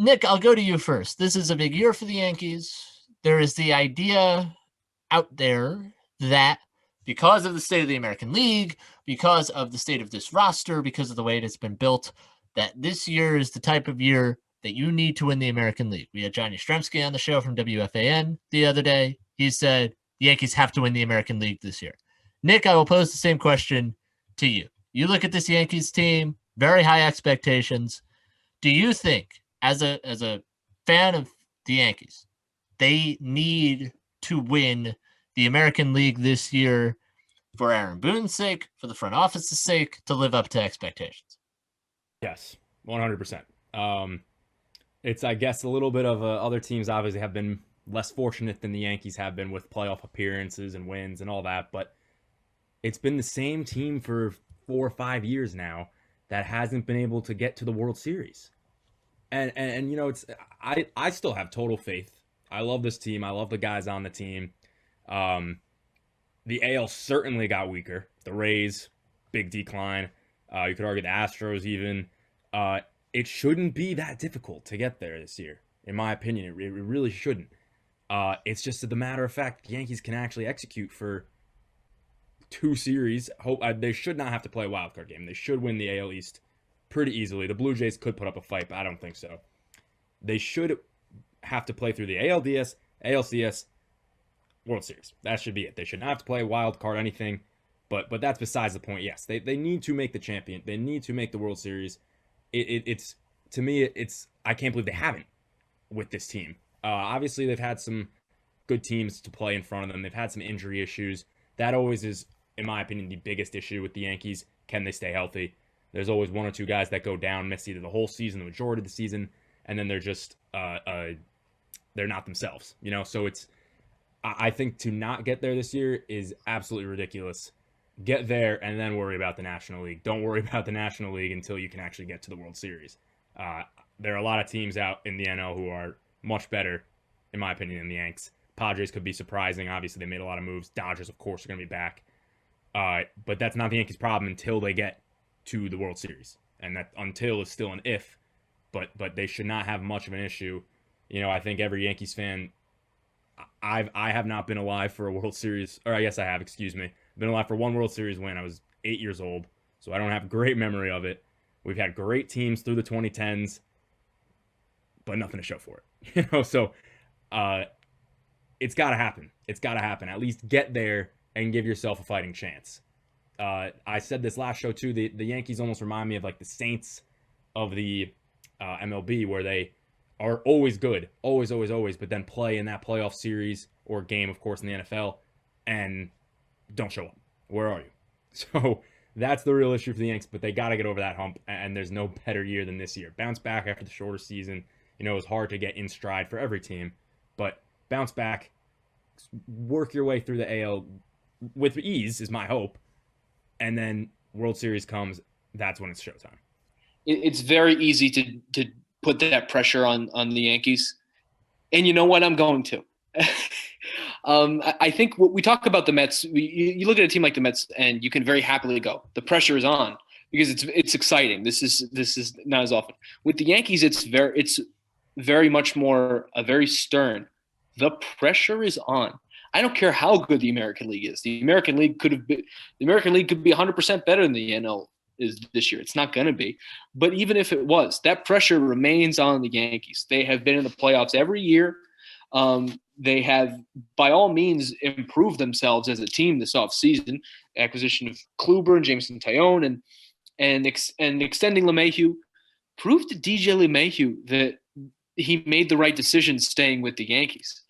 Nick, I'll go to you first. This is a big year for the Yankees. There is the idea out there that because of the state of the American League, because of the state of this roster, because of the way it has been built, that this year is the type of year that you need to win the American League. We had Johnny Stremski on the show from WFAN the other day. He said the Yankees have to win the American League this year. Nick, I will pose the same question to you. You look at this Yankees team, very high expectations. Do you think, as a fan of the Yankees, they need to win the American League this year for Aaron Boone's sake, for the front office's sake, to live up to expectations? Yes, 100%. It's, I guess, a little bit of other teams obviously have been less fortunate than the Yankees have been with playoff appearances and wins and all that, but it's been the same team for 4 or 5 years now that hasn't been able to get to the World Series. And it's I still have total faith. I love this team. I love the guys on the team. The AL certainly got weaker. The Rays, big decline. You could argue the Astros even. It shouldn't be that difficult to get there this year, in my opinion. It really shouldn't. It's just the matter of fact, the Yankees can actually execute for 2 series. They should not have to play a wild card game. They should win the AL East pretty easily. The Blue Jays could put up a fight, but I don't think so. They should have to play through the ALDS, ALCS, World Series. That should be it. They should not have to play a wild card, anything. But that's besides the point. Yes, they need to make the champion. They need to make the World Series. It's to me, I can't believe they haven't with this team. Obviously, they've had some good teams to play in front of them. They've had some injury issues. That always is, in my opinion, the biggest issue with the Yankees. Can they stay healthy? There's always one or two guys that go down, miss either the whole season, the majority of the season, and then they're just they're not themselves. So I think to not get there this year is absolutely ridiculous. Get there and then worry about the National League. Don't worry about the National League until you can actually get to the World Series. There are a lot of teams out in the NL who are much better, in my opinion, than the Yanks. Padres could be surprising. Obviously, they made a lot of moves. Dodgers, of course, are going to be back. But that's not the Yankees' problem until they get to the World Series. And that until is still an if, but they should not have much of an issue. I think every Yankees fan, I have not been alive for a World Series, or I guess I have, excuse me. I've been alive for one World Series win. I was 8 years old, so I don't have a great memory of it. We've had great teams through the 2010s, but nothing to show for it. So it's got to happen. It's got to happen. At least get there and give yourself a fighting chance. I said this last show too. The Yankees almost remind me of like the Saints of the MLB, where they are always good, always, but then play in that playoff series or game, of course, in the NFL, and don't show up. Where are you? So that's the real issue for the Yanks, but they got to get over that hump, and there's no better year than this year. Bounce back after the shorter season. It was hard to get in stride for every team, but bounce back, work your way through the AL with ease is my hope, and then World Series comes. That's when it's showtime. It's very easy to put that pressure on the Yankees, and you know what? I'm going to. I think we talk about the Mets. You look at a team like the Mets, and you can very happily go. The pressure is on because it's exciting. This is not as often with the Yankees. It's very much more very stern. The pressure is on. I don't care how good the American League is. The American League could be 100% better than the NL is this year. It's not going to be. But even if it was, that pressure remains on the Yankees. They have been in the playoffs every year. They have, by all means, improved themselves as a team this offseason. Acquisition of Kluber and Jameson Taillon and extending LeMahieu proved to DJ LeMahieu that he made the right decision staying with the Yankees.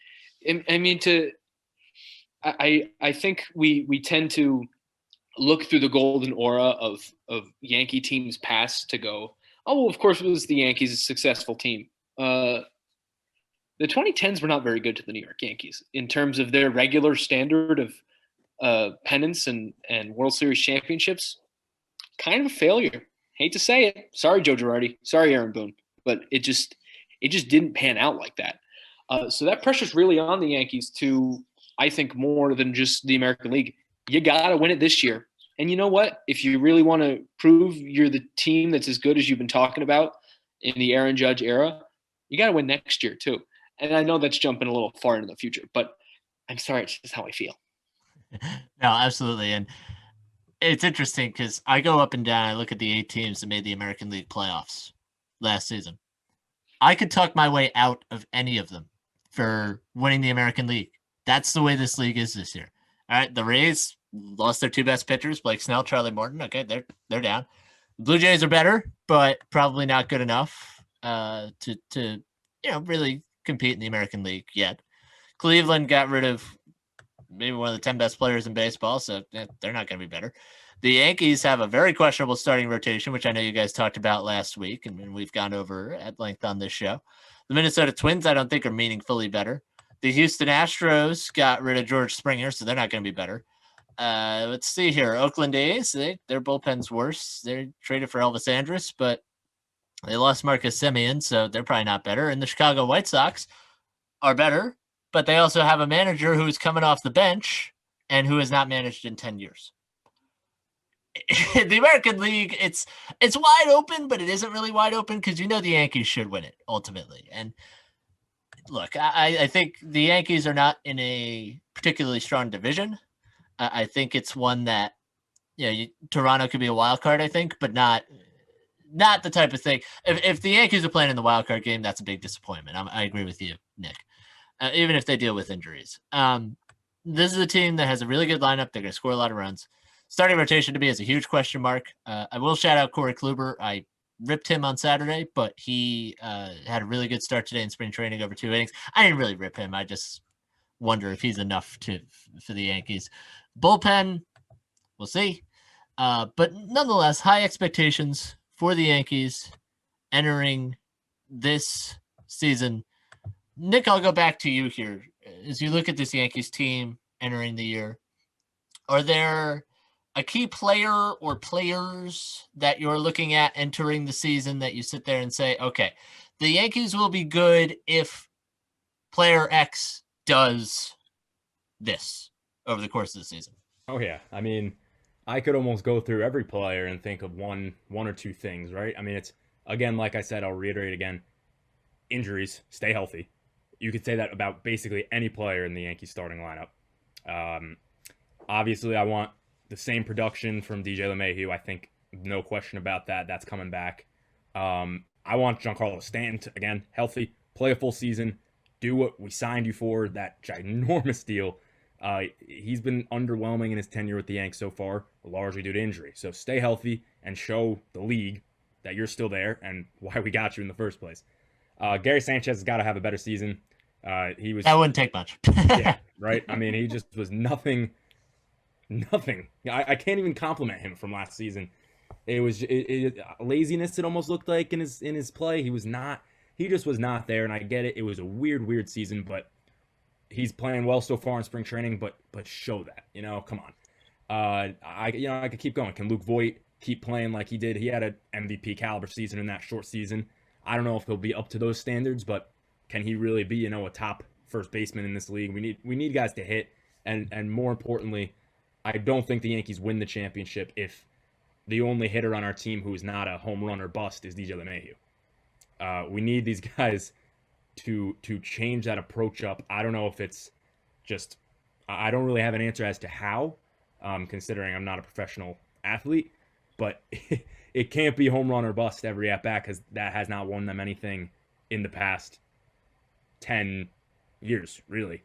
I think we tend to look through the golden aura of Yankee teams past to go, oh, well, of course it was the Yankees, a successful team. The 2010s were not very good to the New York Yankees in terms of their regular standard of pennants and World Series championships. Kind of a failure. Hate to say it. Sorry, Joe Girardi. Sorry, Aaron Boone. But it just didn't pan out like that. So that pressure's really on the Yankees to, I think, more than just the American League. You got to win it this year. And you know what? If you really want to prove you're the team that's as good as you've been talking about in the Aaron Judge era, You got to win next year too. And I know that's jumping a little far into the future, but I'm sorry, it's just how I feel. No, absolutely. And it's interesting because I go up and down. I look at the 8 teams that made the American League playoffs last season. I could talk my way out of any of them for winning the American League. That's the way this league is this year. All right, the Rays lost their 2 best pitchers, Blake Snell, Charlie Morton. Okay, they're down. The Blue Jays are better, but probably not good enough to really compete in the American League yet. Cleveland got rid of maybe one of the 10 best players in baseball, so they're not going to be better. The Yankees have a very questionable starting rotation, which I know you guys talked about last week, and we've gone over at length on this show. The Minnesota Twins, I don't think, are meaningfully better. The Houston Astros got rid of George Springer, so they're not going to be better. Let's see here. Oakland A's, their bullpen's worse. They're traded for Elvis Andrus, but they lost Marcus Semien, so they're probably not better. And the Chicago White Sox are better, but they also have a manager who's coming off the bench and who has not managed in 10 years. The American League, it's wide open, but it isn't really wide open because the Yankees should win it ultimately. And look, I think the Yankees are not in a particularly strong division. I think it's one that Toronto could be a wild card, I think, but not the type of thing. If the Yankees are playing in the wild card game, that's a big disappointment. I agree with you, Nick. Even if they deal with injuries. This is a team that has a really good lineup. They're going to score a lot of runs. Starting rotation to me is a huge question mark. I will shout out Corey Kluber. I ripped him on Saturday, but he had a really good start today in spring training over 2 innings. I didn't really rip him. I just wonder if he's enough for the Yankees. Bullpen, we'll see. But nonetheless, high expectations for the Yankees entering this season. Nick, I'll go back to you here. As you look at this Yankees team entering the year, are there a key player or players that you're looking at entering the season that you sit there and say, okay, the Yankees will be good if player X does this over the course of the season? Oh, yeah. I mean, I could almost go through every player and think of one or two things, right? I mean, it's, again, like I said, I'll reiterate again, injuries, stay healthy. You could say that about basically any player in the Yankees starting lineup. Obviously, I want the same production from DJ LeMahieu. I think no question about that. That's coming back. I want Giancarlo Stanton to, again, healthy, play a full season, do what we signed you for, that ginormous deal. He's been underwhelming in his tenure with the Yanks so far, largely due to injury. So stay healthy and show the league that you're still there and why we got you in the first place. Gary Sanchez has got to have a better season. That wouldn't take much. Yeah, right? I mean, he just was nothing. I can't even compliment him from last season. It was laziness, it almost looked like in his play. He just was not there, and I get it. It was a weird season, but he's playing well so far in spring training, but show that. Come on. I could keep going. Can Luke Voit keep playing like he did? He had an MVP caliber season in that short season. I don't know if he'll be up to those standards, but can he really be, a top first baseman in this league? We need guys to hit, and more importantly, I don't think the Yankees win the championship if the only hitter on our team who is not a home run or bust is DJ LeMahieu. We need these guys to change that approach up. I don't know if it's just, I don't really have an answer as to how, considering I'm not a professional athlete, but it can't be home run or bust every at-bat because that has not won them anything in the past 10 years, really.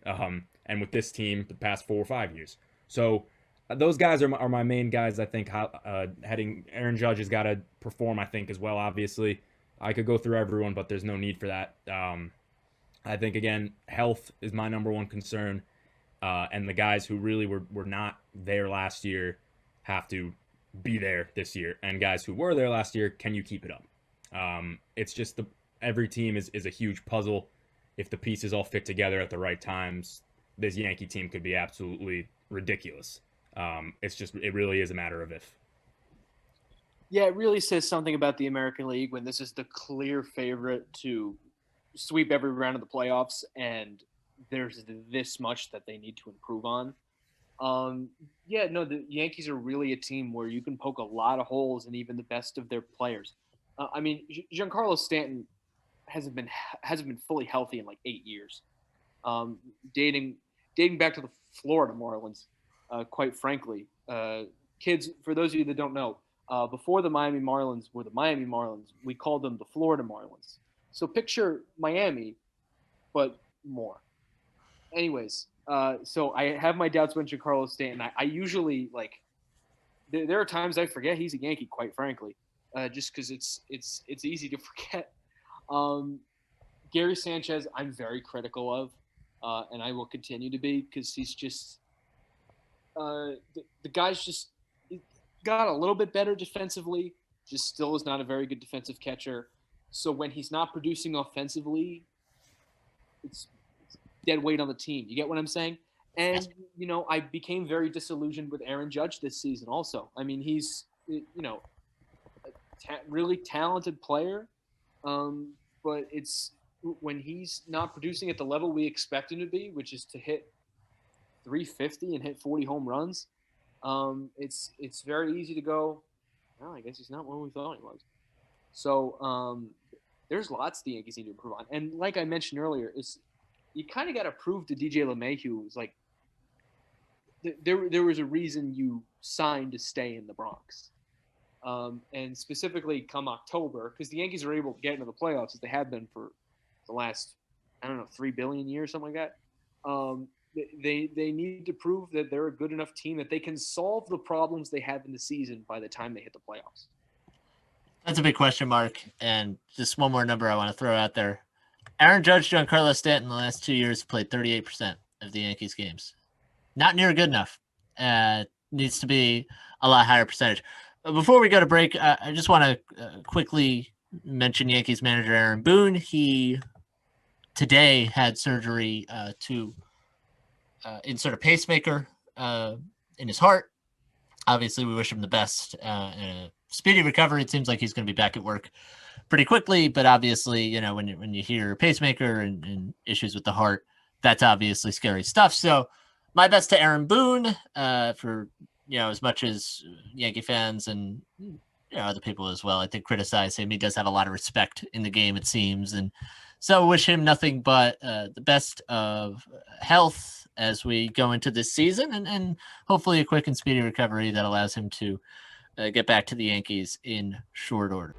And with this team, the past 4 or 5 years. So those guys are my main guys, I think. Aaron Judge has got to perform, I think, as well, obviously. I could go through everyone, but there's no need for that. I think, again, health is my number one concern. And the guys who really were not there last year have to be there this year. And guys who were there last year, can you keep it up? It's just every team is a huge puzzle. If the pieces all fit together at the right times, this Yankee team could be absolutely ridiculous. It really is a matter of if. Yeah, it really says something about the American League when this is the clear favorite to sweep every round of the playoffs, and there's this much that they need to improve on. The Yankees are really a team where you can poke a lot of holes in even the best of their players. Giancarlo Stanton, hasn't been fully healthy in like 8 years. Dating back to the Florida Marlins, quite frankly. Kids, for those of you that don't know, before the Miami Marlins were the Miami Marlins, we called them the Florida Marlins. So picture Miami, but more. Anyways, so I have my doubts about Giancarlo Stanton. I usually like. There are times I forget he's a Yankee, quite frankly, just because it's easy to forget. Gary Sanchez, I'm very critical of, and I will continue to be because he's just the guy's just got a little bit better defensively, just still is not a very good defensive catcher. So when he's not producing offensively, it's dead weight on the team. You get what I'm saying? And, I became very disillusioned with Aaron Judge this season also. I mean, he's, a really talented player, but it's when he's not producing at the level we expect him to be, which is to hit 350 and hit 40 home runs, it's very easy to go, well, I guess he's not what we thought he was. So there's lots the Yankees need to improve on. And like I mentioned earlier, you kind of got to prove to DJ LeMahieu, it's like there was a reason you signed to stay in the Bronx. And specifically come October, because the Yankees are able to get into the playoffs as they have been for the last, 3 billion years, something like that. They need to prove that they're a good enough team that they can solve the problems they have in the season by the time they hit the playoffs. That's a big question mark. And just one more number I want to throw out there. Aaron Judge, Giancarlo Stanton in the last 2 years played 38% of the Yankees games. Not near good enough. Needs to be a lot higher percentage. Before we go to break, I just want to quickly mention Yankees manager Aaron Boone. He today had surgery to insert a pacemaker in his heart. Obviously, we wish him the best and a speedy recovery. It seems like he's going to be back at work pretty quickly, but obviously, when you hear pacemaker and issues with the heart, that's obviously scary stuff. So my best to Aaron Boone for, as much as Yankee fans and other people as well, I think, criticize him. He does have a lot of respect in the game, it seems. And so wish him nothing but the best of health as we go into this season and hopefully a quick and speedy recovery that allows him to get back to the Yankees in short order.